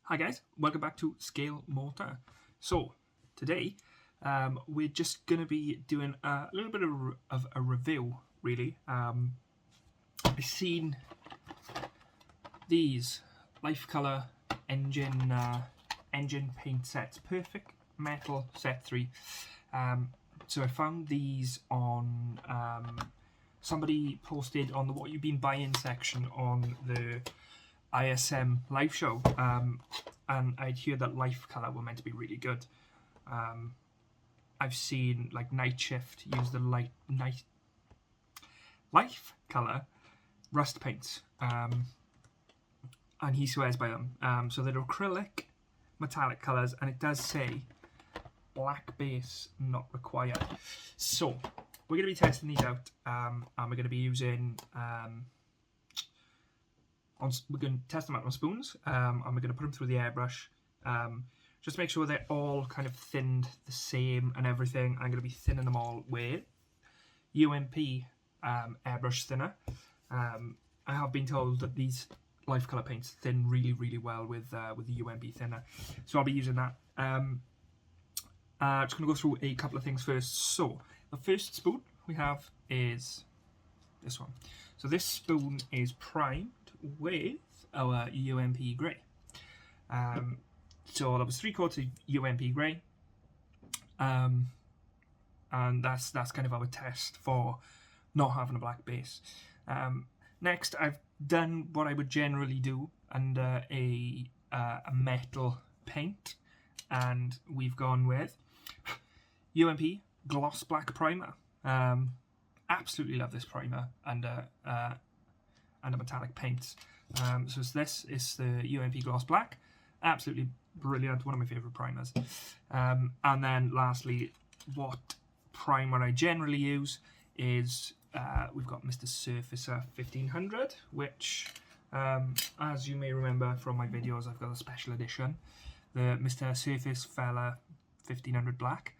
Hi guys, welcome back to Scale Mortar. So today we're just going to be doing a little bit of a review really. I've seen these Lifecolor engine paint sets, Perfect Metal Set 3. So I found these on, somebody posted on the what you've been buying section on the ISM live show, and I'd hear that Lifecolor were meant to be really good. I've seen like Night Shift use the Lifecolor Rust paints, and he swears by them. So they're acrylic metallic colours, and it does say black base not required. So we're going to be testing these out, and we're going to be using we're going to test them out on spoons, and we're going to put them through the airbrush, just to make sure they're all kind of thinned the same and everything. I'm going to be thinning them all with UMP airbrush thinner. I have been told that these Lifecolor paints thin really well with the UMP thinner, so I'll be using that. Just going to go through a couple of things first. So the first spoon we have is this one. So this spoon is primed with our UMP grey. So that was 3 quarts of UMP grey, and that's kind of our test for not having a black base. Next, I've done what I would generally do under a metal paint, and we've gone with UMP Gloss Black Primer. Absolutely love this primer under metallic paints. So this is the UMP Gloss Black. Absolutely brilliant, one of my favourite primers. And then lastly, what primer I generally use is we've got Mr. Surfacer 1500, which as you may remember from my videos, I've got a special edition, the Mr. Surface Fella 1500 Black.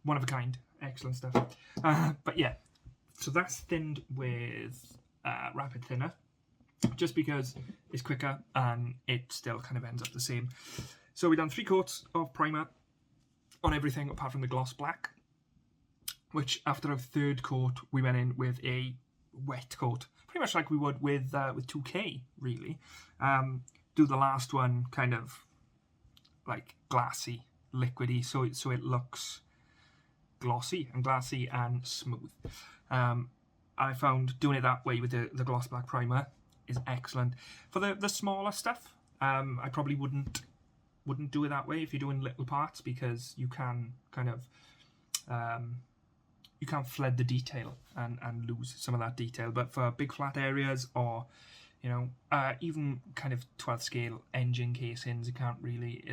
One of a kind, excellent stuff. But yeah, so that's thinned with rapid thinner, just because it's quicker and it still kind of ends up the same. So we've done 3 quarts of primer on everything apart from the gloss black, which after our 3rd coat we went in with a wet coat, pretty much like we would with 2K really. Do the last one kind of like glassy, liquidy, so it looks glossy and smooth. I found doing it that way with the gloss black primer is excellent. For the smaller stuff, I probably wouldn't do it that way if you're doing little parts, because you can kind of you can flood the detail and lose some of that detail. But for big flat areas, or you know, even kind of 12th scale engine casings, you can't really,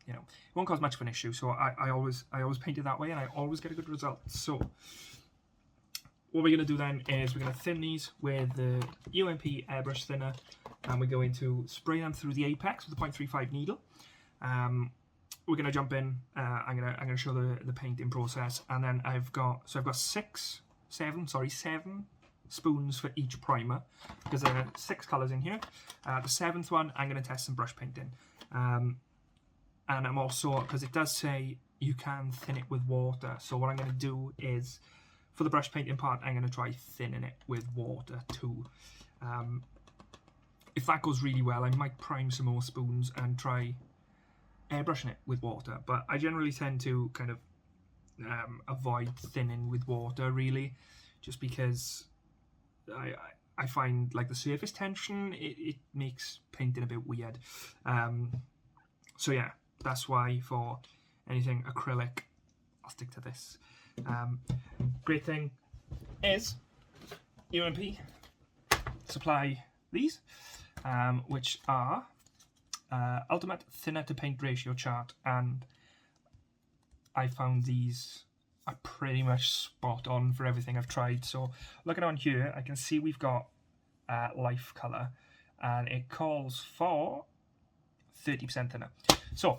you know, it won't cause much of an issue. So I always paint it that way, and I always get a good result. So what we're going to do then is we're going to thin these with the UMP airbrush thinner, and we're going to spray them through the apex with a 0.35 needle. We're going to jump in. I'm going to show the painting process, and then I've got 7 spoons for each primer, because there are 6 colours in here. The 7th one I'm going to test some brush painting. And I'm also, because it does say you can thin it with water, so what I'm going to do is, for the brush painting part, I'm going to try thinning it with water too. If that goes really well, I might prime some more spoons and try airbrushing it with water, but I generally tend to kind of avoid thinning with water really, just because I find like the surface tension, it makes painting a bit weird. So yeah, that's why for anything acrylic, I'll stick to this. Great thing is UMP supply these, which are ultimate thinner to paint ratio chart, and I found these are pretty much spot on for everything I've tried. So looking on here, I can see we've got Lifecolor, and it calls for 30% thinner. So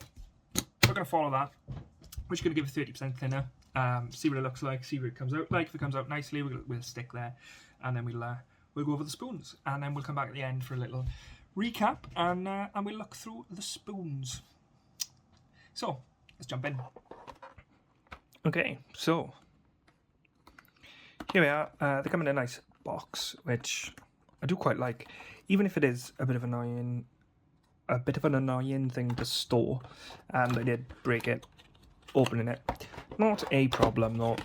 we're going to follow that. We're just going to give it 30% thinner. See what it looks like, see what it comes out like. If it comes out nicely, we'll stick there, and then we'll go over the spoons, and then we'll come back at the end for a little recap and we'll look through the spoons. So let's jump in. Okay, so here we are. They come in a nice box, which I do quite like, even if it is a bit of an annoying thing to store, and I did break it opening it. Not a problem though.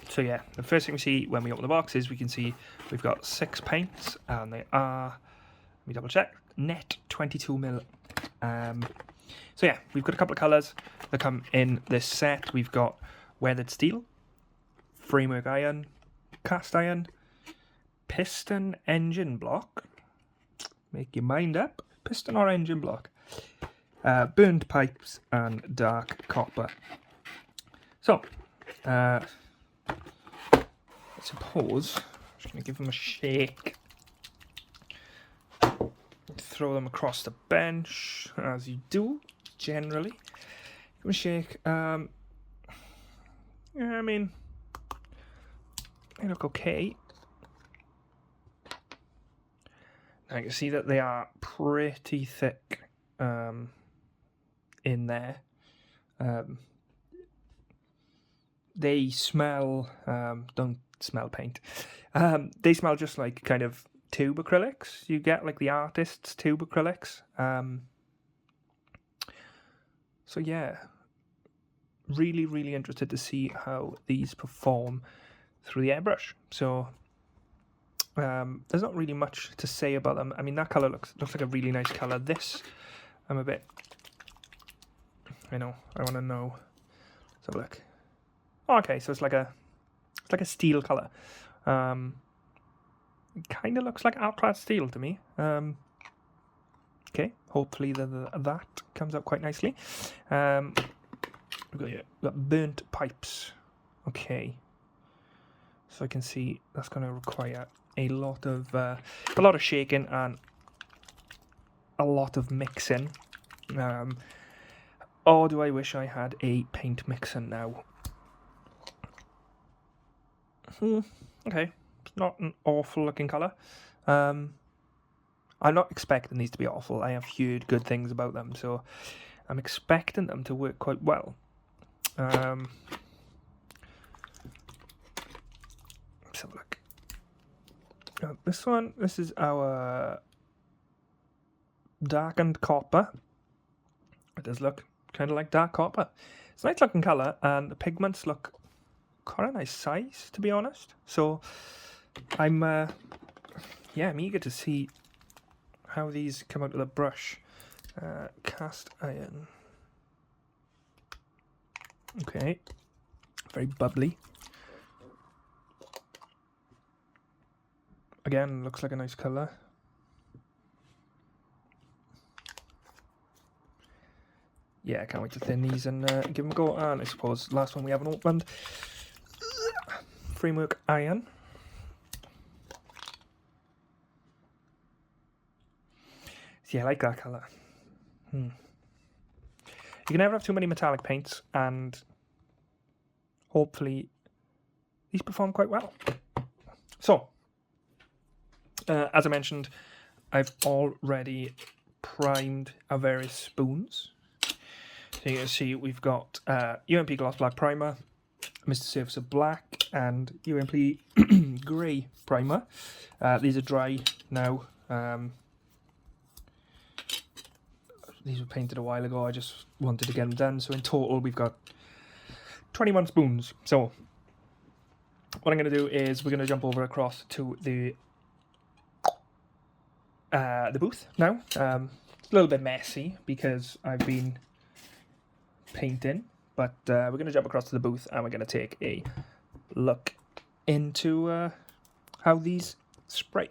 So yeah, the first thing we see when we open the box is we can see we've got 6 paints, and they are, let me double check, net 22mm. So yeah, we've got a couple of colours that come in this set. We've got weathered steel, framework iron, cast iron, piston engine block, make your mind up, piston or engine block, burnt pipes, and dark copper. So, I suppose I'm just going to give them a shake, throw them across the bench, as you do, generally. Give them a shake. Yeah, I mean, they look okay. I can see that they are pretty thick in there. They smell, don't smell paint. They smell just like kind of tube acrylics. You get like the artist's tube acrylics. So yeah, really, really interested to see how these perform through the airbrush. So there's not really much to say about them. I mean, that colour looks like a really nice colour. This, I'm a bit, I know, I want to know. Let's have a look. Oh, okay, so it's like a steel colour. It kind of looks like outclad steel to me. Okay, hopefully that comes out quite nicely. We've got burnt pipes. Okay, so I can see that's going to require a lot of shaking and a lot of mixing. Oh, do I wish I had a paint mixer now? Okay, it's not an awful looking colour. I'm not expecting these to be awful. I have heard good things about them, so I'm expecting them to work quite well. Let's have a look. This one, this is our darkened copper. It does look kind of like dark copper. It's a nice looking colour, and the pigments look quite a nice size, to be honest. So I'm eager to see how these come out of the brush. Cast iron. Okay, very bubbly. Again, looks like a nice colour. Yeah, I can't wait to thin these and give them a go. And I suppose last one we haven't opened, framework iron. Yeah, I like that colour. You can never have too many metallic paints, and hopefully these perform quite well. So, as I mentioned, I've already primed our various spoons. So you can see we've got UMP Gloss Black Primer, Mr. Surface of Black, and UMP Grey Primer. These are dry now. These were painted a while ago. I just wanted to get them done. So in total, we've got 21 spoons. So what I'm going to do is we're going to jump over across to the booth now. It's a little bit messy because I've been painting, but we're going to jump across to the booth and we're going to take a look into how these spray.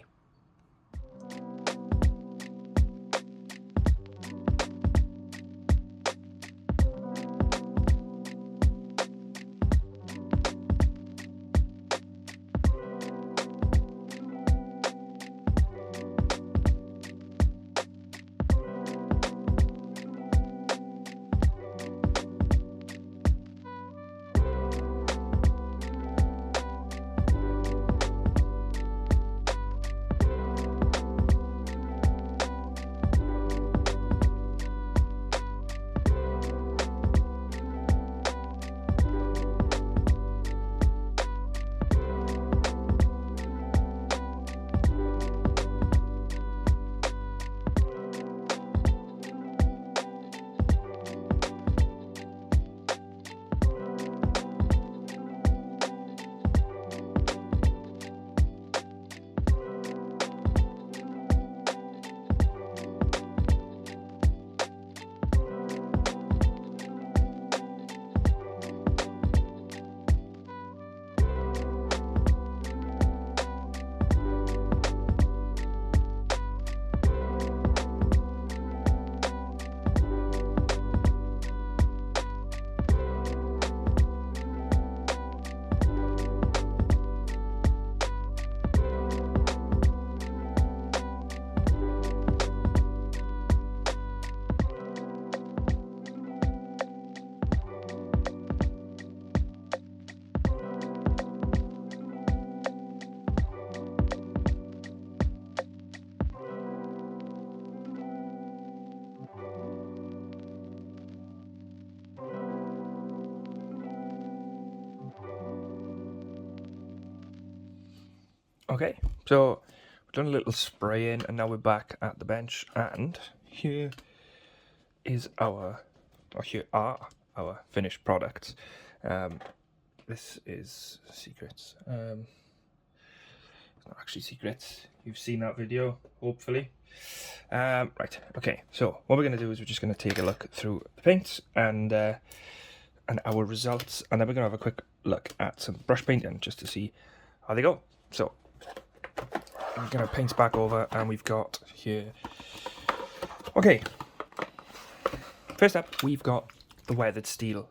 Okay, so we've done a little spray in, and now we're back at the bench, and here are our finished products. This is secrets. It's not actually secrets. You've seen that video, hopefully. Right. Okay. So what we're going to do is we're just going to take a look through the paints and our results, and then we're going to have a quick look at some brush painting just to see how they go. So I'm going to paint back over, and we've got here. Okay. First up, we've got the weathered steel.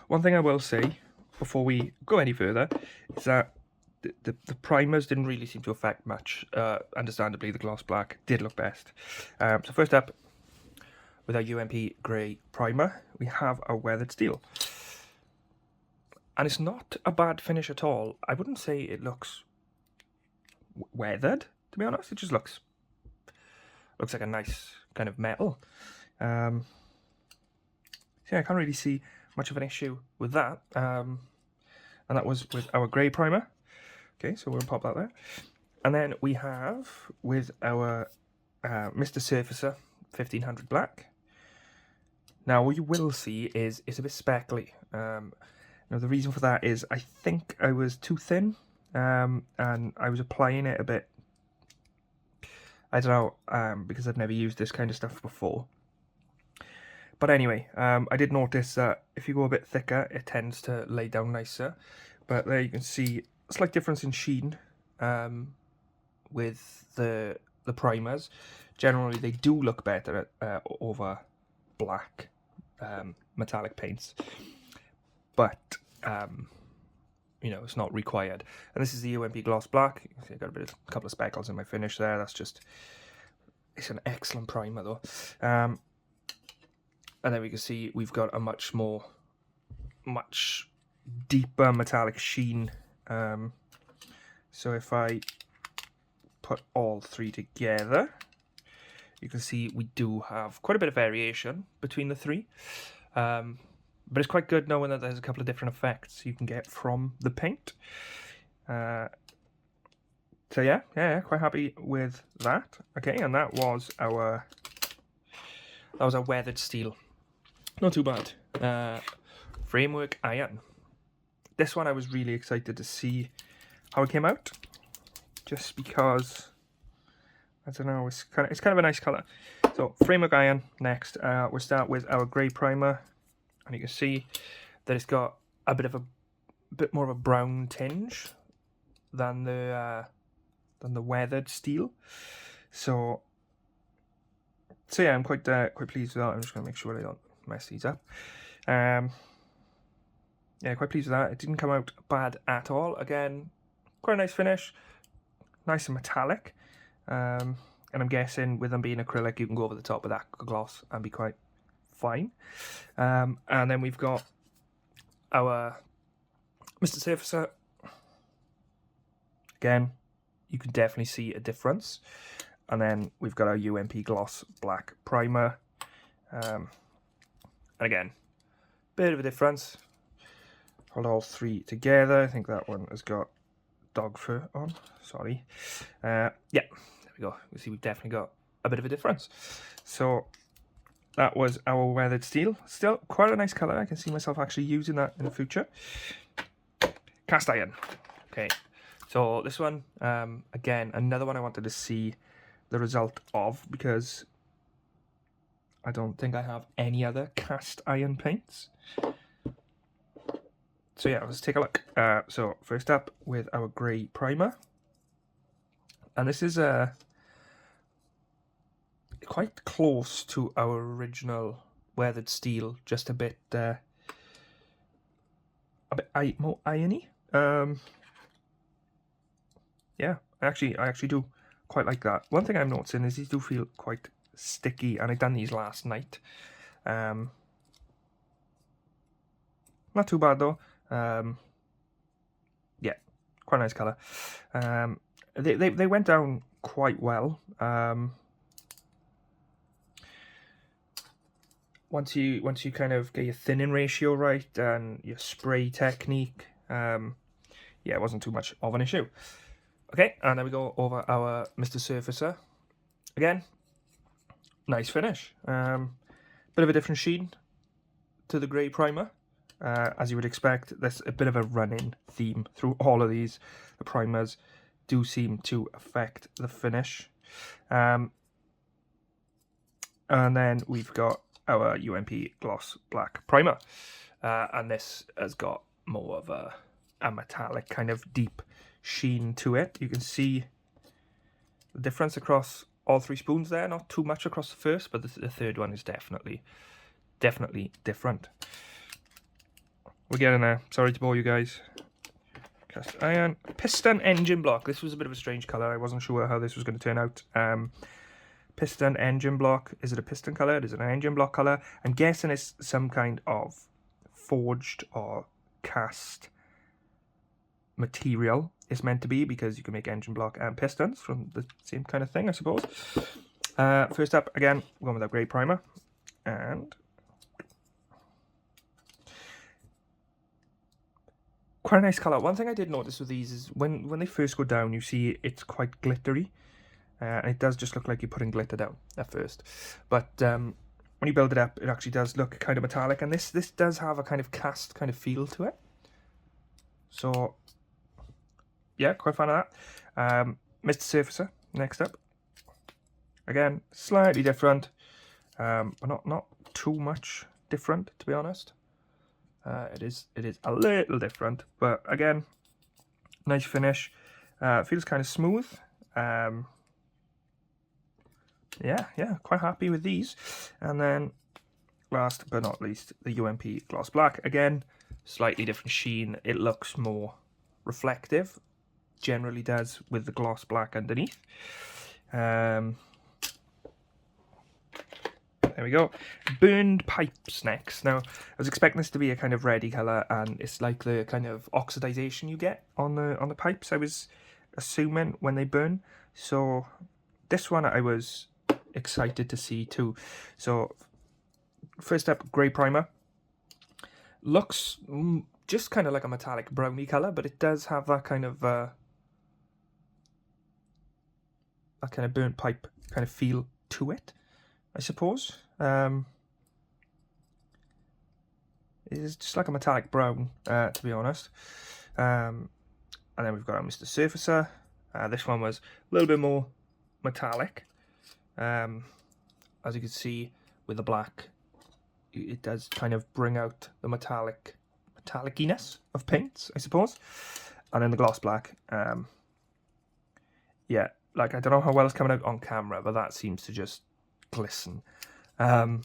One thing I will say before we go any further is that the primers didn't really seem to affect much. Understandably, the gloss black did look best. So first up, with our UMP grey primer, we have our weathered steel. And it's not a bad finish at all. I wouldn't say it looks weathered, to be honest. It just looks like a nice kind of metal. So yeah, I can't really see much of an issue with that. And that was with our grey primer. Okay, so we'll pop that there. And then we have with our Mr. Surfacer 1500 black. Now, what you will see is it's a bit speckly. Now, the reason for that is I think I was too thin, and I was applying it a bit. I don't know, because I've never used this kind of stuff before. But anyway, I did notice that if you go a bit thicker, it tends to lay down nicer. But there you can see a slight difference in sheen with the primers. Generally, they do look better over black metallic paints. But, you know, it's not required. And this is the UMP Gloss Black. You can see I got a couple of speckles in my finish there. That's just, it's an excellent primer though. And then we can see we've got a much deeper metallic sheen. So if I put all three together, you can see we do have quite a bit of variation between the three. But it's quite good knowing that there's a couple of different effects you can get from the paint. So yeah, quite happy with that. Okay, and that was our weathered steel. Not too bad. Framework iron. This one I was really excited to see how it came out, just because I don't know, it's kind of a nice color. So framework iron next. We'll start with our grey primer, and you can see that it's got a bit more of a brown tinge than the weathered steel. So yeah, I'm quite pleased with that. I'm just gonna make sure I don't mess these up. Yeah, quite pleased with that. It didn't come out bad at all. Again, quite a nice finish, nice and metallic. And I'm guessing with them being acrylic, you can go over the top of that gloss and be quite fine. And then we've got our Mr. Surfacer. Again, you can definitely see a difference. And then we've got our UMP Gloss Black Primer. And again, bit of a difference. Hold all three together. I think that one has got dog fur on. Sorry. Yeah, there we go. You see, we've definitely got a bit of a difference. So that was our weathered steel. Still quite a nice color. I can see myself actually using that in the future. Cast iron. Okay. So this one, again, another one I wanted to see the result of, because I don't think I have any other cast iron paints. So yeah, let's take a look. So first up with our grey primer. And this is quite close to our original weathered steel, just a bit more irony. Yeah, I actually do quite like that. One thing I'm noticing is these do feel quite sticky, and I done these last night. Not too bad though. Yeah, quite a nice colour. They went down quite well. Once you kind of get your thinning ratio right and your spray technique, yeah, it wasn't too much of an issue. Okay, and then we go over our Mr. Surfacer. Again, nice finish. Bit of a different sheen to the grey primer. As you would expect, there's a bit of a running theme through all of these. The primers do seem to affect the finish. And then we've got our UMP Gloss Black Primer. And this has got more of a metallic kind of deep sheen to it. You can see the difference across all 3 spoons there. Not too much across the first, but the third one is definitely different. We're getting there. Sorry to bore you guys. Cast iron. Piston engine block. This was a bit of a strange colour. I wasn't sure how this was going to turn out. Piston engine block. Is it a piston colour? Is it an engine block colour? I'm guessing it's some kind of forged or cast material. It's meant to be, because you can make engine block and pistons from the same kind of thing, I suppose. First up, again, we're going with our grey primer. And quite a nice colour. One thing I did notice with these is when they first go down, you see it's quite glittery. And it does just look like you're putting glitter down at first. But when you build it up, it actually does look kind of metallic. And this does have a kind of cast kind of feel to it. So, yeah, quite a fan of that. Mr. Surfacer, next up. Again, slightly different. But not too much different, to be honest. It is a little different. But again, nice finish. Feels kind of smooth. Yeah, quite happy with these. And then, last but not least, the UMP Gloss Black. Again, slightly different sheen. It looks more reflective. Generally does with the gloss black underneath. There we go. Burned pipes next. Now, I was expecting this to be a kind of reddy colour, and it's like the kind of oxidization you get on the pipes, I was assuming, when they burn. So, this one I was excited to see too. So, first up, grey primer. Looks just kind of like a metallic browny colour, but it does have that kind of burnt pipe kind of feel to it, I suppose. It's just like a metallic brown, to be honest. And then we've got our Mr. Surfacer. This one was a little bit more metallic. As you can see with the black, it does kind of bring out the metalliciness of paints, I suppose. And then the gloss black, yeah, like I don't know how well it's coming out on camera, but that seems to just glisten. Compared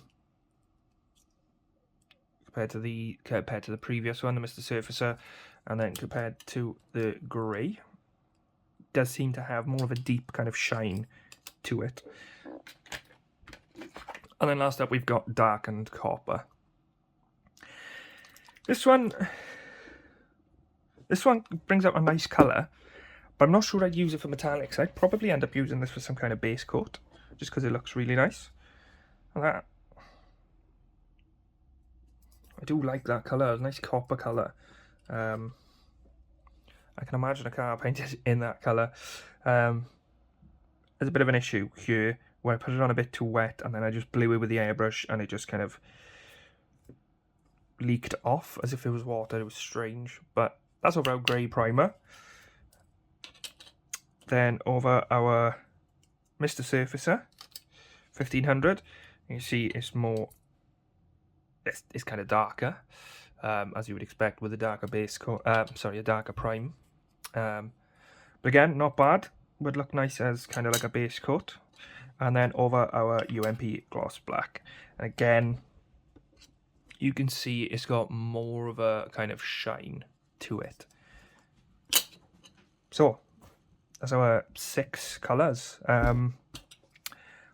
to the previous one, the Mr. Surfacer, and then compared to the grey, does seem to have more of a deep kind of shine to it. And then last up, we've got darkened copper. This one brings out a nice colour, but I'm not sure I'd use it for metallics. I'd probably end up using this for some kind of base coat, just because it looks really nice. And that, I do like that colour, a nice copper colour. I can imagine a car painted in that colour. There's a bit of an issue here where I put it on a bit too wet, and then I just blew it with the airbrush, and it just kind of leaked off as if it was water. It was strange, but that's over our grey primer. Then over our Mr. Surfacer 1500, you see it's more, it's kind of darker, as you would expect with a darker base coat. Sorry, a darker prime. But again, not bad. Would look nice as kind of like a base coat. And then over our UMP Gloss Black. And again, you can see it's got more of a kind of shine to it. So, that's our 6 colours.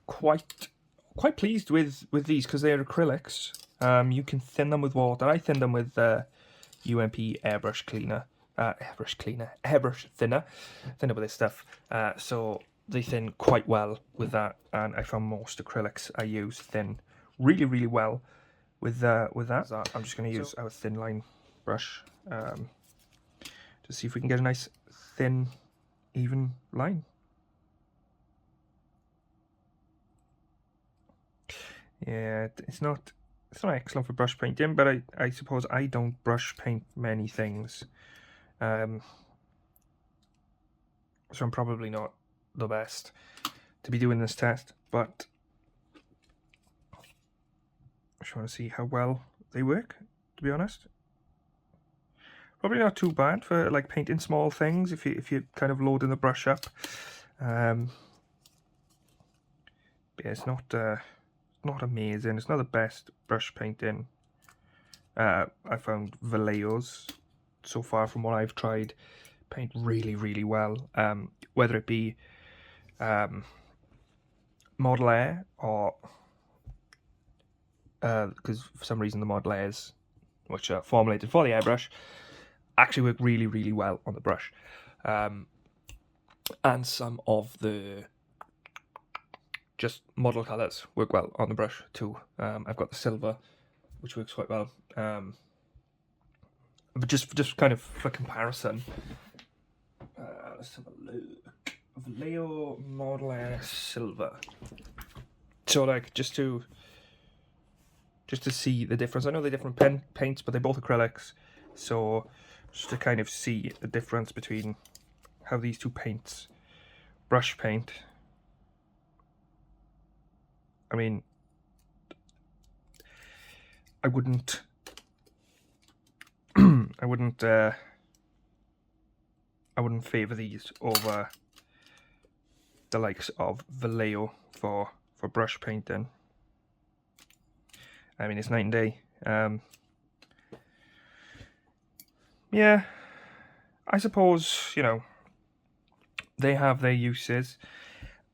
Quite pleased with these because they're acrylics. You can thin them with water. I thin them with UMP Airbrush Cleaner. Airbrush Thinner. Thinner with this stuff. So they thin quite well with that, and I found most acrylics I use thin really, really well with that. I'm just going to use our thin line brush. Just see if we can get a nice thin, even line. Yeah, it's not excellent for brush painting, but I suppose I don't brush paint many things. So I'm probably not the best to be doing this test, but I just want to see how well they work, to be honest. Probably not too bad for like painting small things if you're kind of loading the brush up. But yeah, it's not amazing. It's not the best brush painting. I found Vallejo's so far from what I've tried paint really well. Whether it be Model Air or because for some reason the Model Airs, which are formulated for the airbrush, actually work really well on the brush, and some of the just model colours work well on the brush too. I've got the silver, which works quite well, but just kind of for comparison, let's have a look. Vallejo Model Air Silver. So like just to see the difference. I know they're different paints, but they're both acrylics, so just to kind of see the difference between how these two paints brush paint. I mean, I wouldn't I wouldn't favour these over the likes of Vallejo for brush painting. I mean, it's night and day. Yeah, I suppose, you know, they have their uses.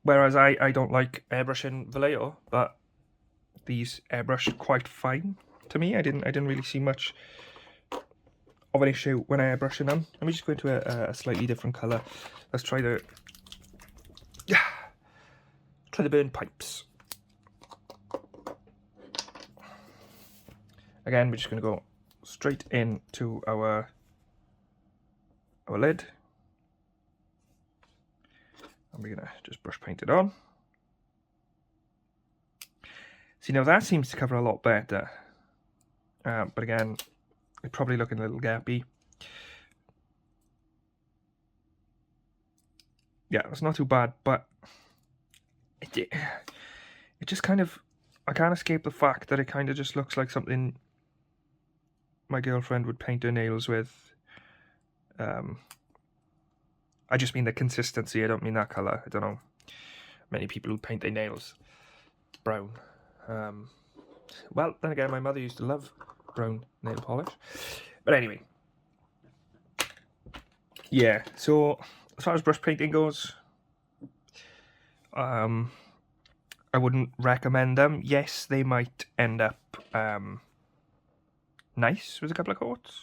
Whereas I don't like airbrushing Vallejo, but these airbrush quite fine to me. I didn't really see much of an issue when airbrushing them. Let me just go into a slightly different colour. Let's try the burn pipes. Again, we're just going to go straight into our lid, and we're going to just brush paint it on. See, now that seems to cover a lot better, but again, it's probably looking a little gappy. Yeah, it's not too bad, but it just kind of, I can't escape the fact that it kind of just looks like something my girlfriend would paint her nails with. I just mean the consistency, I don't mean that colour. I don't know many people who paint their nails brown. Well, then again, my mother used to love brown nail polish. But anyway, yeah, so as far as brush painting goes, I wouldn't recommend them. Yes, they might end up nice with a couple of coats,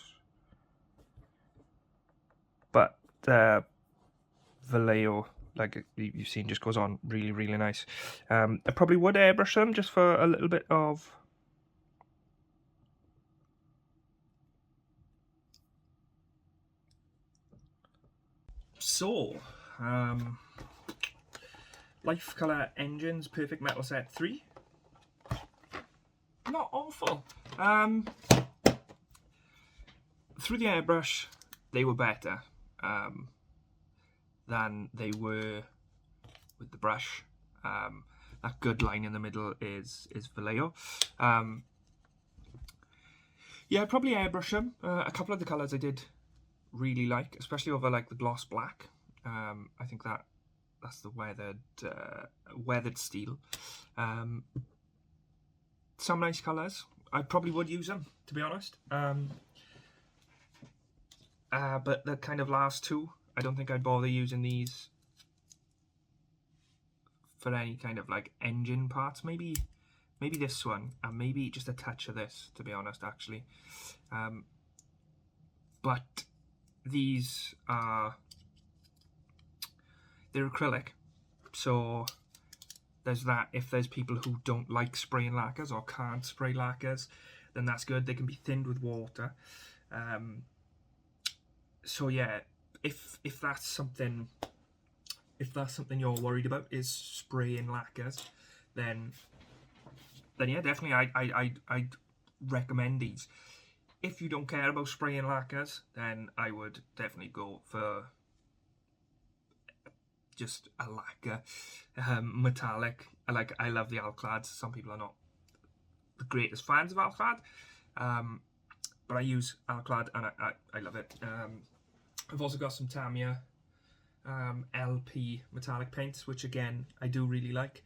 but Vallejo, like you've seen, just goes on really nice. I probably would airbrush them just for a little bit of Lifecolor Engines Perfect Metal Set 3. Not awful. Through the airbrush, they were better than they were with the brush. That good line in the middle is Vallejo. Yeah, I'd probably airbrush them. A couple of the colours I did really like, especially over like the gloss black. I think that's the weathered steel. Some nice colours. I probably would use them, to be honest. But the kind of last two, I don't think I'd bother using these for any kind of like engine parts. Maybe this one, and maybe just a touch of this, to be honest, actually. But these they're acrylic, so there's that. If there's people who don't like spraying lacquers or can't spray lacquers, then that's good. They can be thinned with water. so yeah, if that's something you're worried about, is spraying lacquers, then yeah, definitely I'd recommend these. If you don't care about spraying lacquers, then I would definitely go for just a lacquer, metallic. I love the Alclads. Some people are not the greatest fans of Alclad, but I use Alclad and I love it. I've also got some Tamiya LP metallic paints, which again I do really like,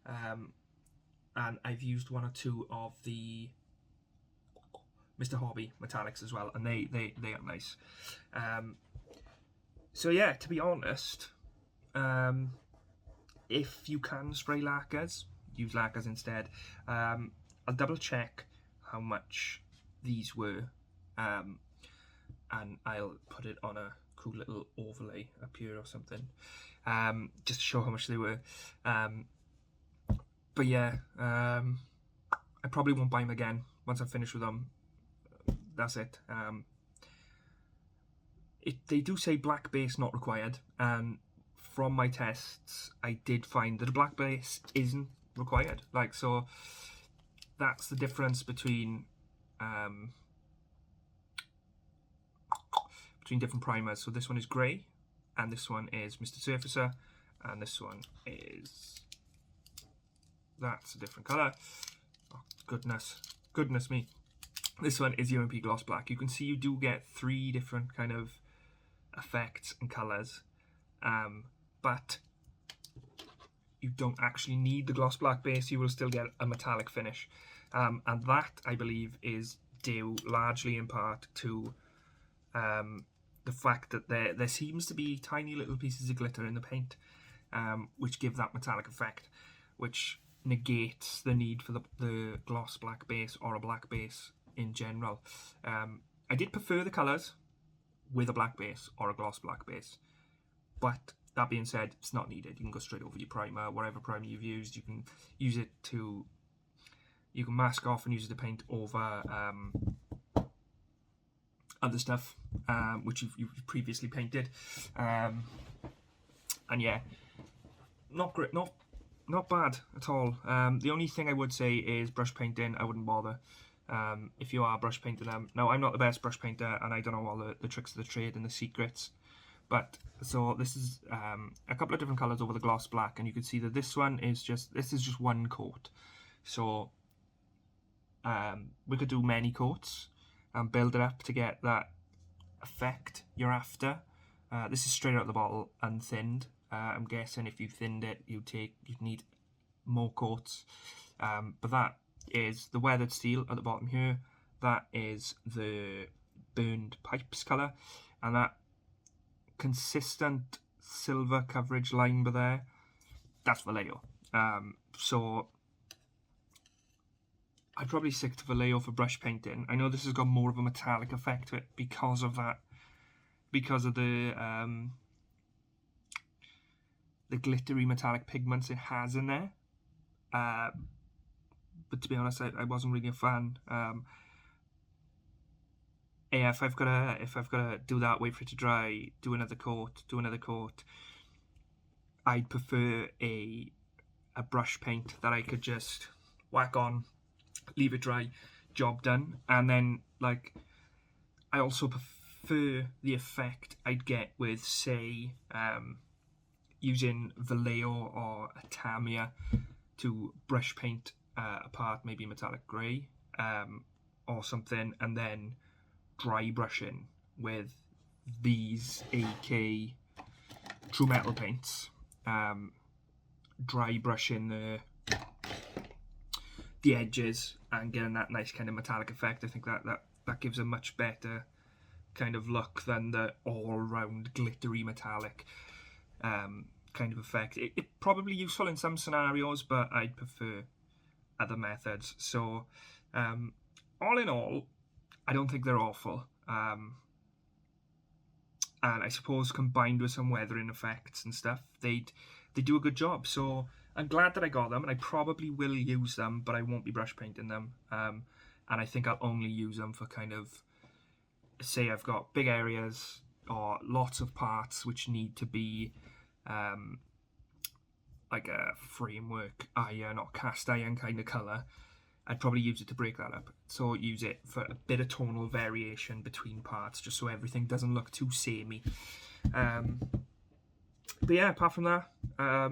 and I've used one or two of the Mr. Hobby metallics as well, and they are nice. So yeah, to be honest, if you can spray lacquers, use lacquers instead. I'll double check how much these were, and I'll put it on a cool little overlay up here or something, just to show how much they were. But yeah, I probably won't buy them again once I've finished with them. That's it. They do say black base not required, and from my tests I did find that a black base isn't required. Like, so that's the difference between different primers. So this one is grey, and this one is Mr. Surfacer, and this one is, that's a different colour. Oh, goodness me. This one is UMP Gloss Black. You can see you do get 3 different kind of effects and colours, but you don't actually need the gloss black base. You will still get a metallic finish, and that, I believe, is due largely in part to the fact that there seems to be tiny little pieces of glitter in the paint, which give that metallic effect, which negates the need for the gloss black base or a black base in general. I did prefer the colours with a black base or a gloss black base, but that being said, it's not needed. You can go straight over your primer, whatever primer you've used. You can use it to, you can mask off and use it to paint over other stuff which you've previously painted, and yeah, not great, not bad at all. The only thing I would say is brush painting. I wouldn't bother if you are brush painting them. Now, I'm not the best brush painter, and I don't know all the tricks of the trade and the secrets, but so this is a couple of different colours over the gloss black, and you can see that this is just one coat. So we could do many coats and build it up to get that effect you're after. This is straight out of the bottle, unthinned. I'm guessing if you thinned it, you'd need more coats. But that is the weathered steel at the bottom here. That is the burned pipes colour, and that consistent silver coverage line by there, that's Valejo. So I'd probably stick to Valejo for brush painting. I know this has got more of a metallic effect to it because of that, because of the glittery metallic pigments it has in there. But to be honest, I wasn't really a fan. Yeah, if I've gotta do that, wait for it to dry, do another coat, I'd prefer a brush paint that I could just whack on, leave it dry, job done. And then, like, I also prefer the effect I'd get with, say, using Valejo or a Tamiya to brush paint a part, maybe metallic grey or something, and then dry brushing with these AK True Metal paints, dry brushing the edges and getting that nice kind of metallic effect. I think that gives a much better kind of look than the all-round glittery metallic kind of effect. It's probably useful in some scenarios, but I'd prefer other methods. So all in all, I don't think they're awful, and I suppose combined with some weathering effects and stuff, they do a good job. So I'm glad that I got them, and I probably will use them, but I won't be brush painting them. And I think I'll only use them for kind of, say I've got big areas or lots of parts which need to be like a framework iron or cast iron kind of colour, I'd probably use it to break that up. So use it for a bit of tonal variation between parts, just so everything doesn't look too samey. But yeah, apart from that, I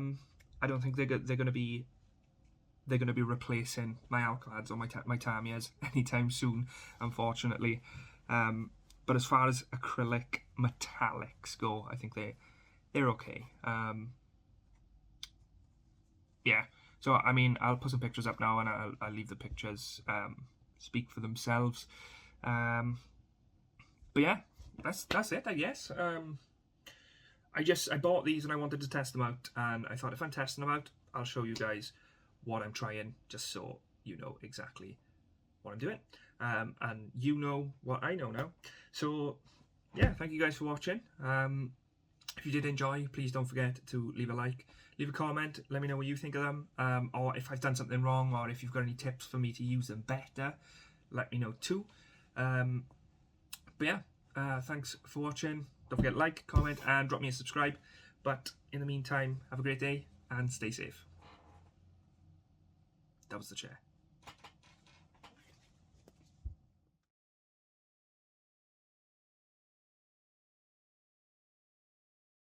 don't think they're going to be replacing my Alclads or my Tamiyas anytime soon, unfortunately. But as far as acrylic metallics go, I think they're okay. Yeah. So I mean, I'll put some pictures up now, and I'll leave the pictures speak for themselves. But yeah, that's it, I guess. I bought these and I wanted to test them out, and I thought if I'm testing them out, I'll show you guys what I'm trying, just so you know exactly what I'm doing, and you know what I know now. So yeah, thank you guys for watching. If you did enjoy, please don't forget to leave a like, leave a comment, let me know what you think of them, or if I've done something wrong, or if you've got any tips for me to use them better, let me know too. But yeah, thanks for watching. Don't forget to like, comment, and drop me a subscribe. But in the meantime, have a great day and stay safe. That was the chair.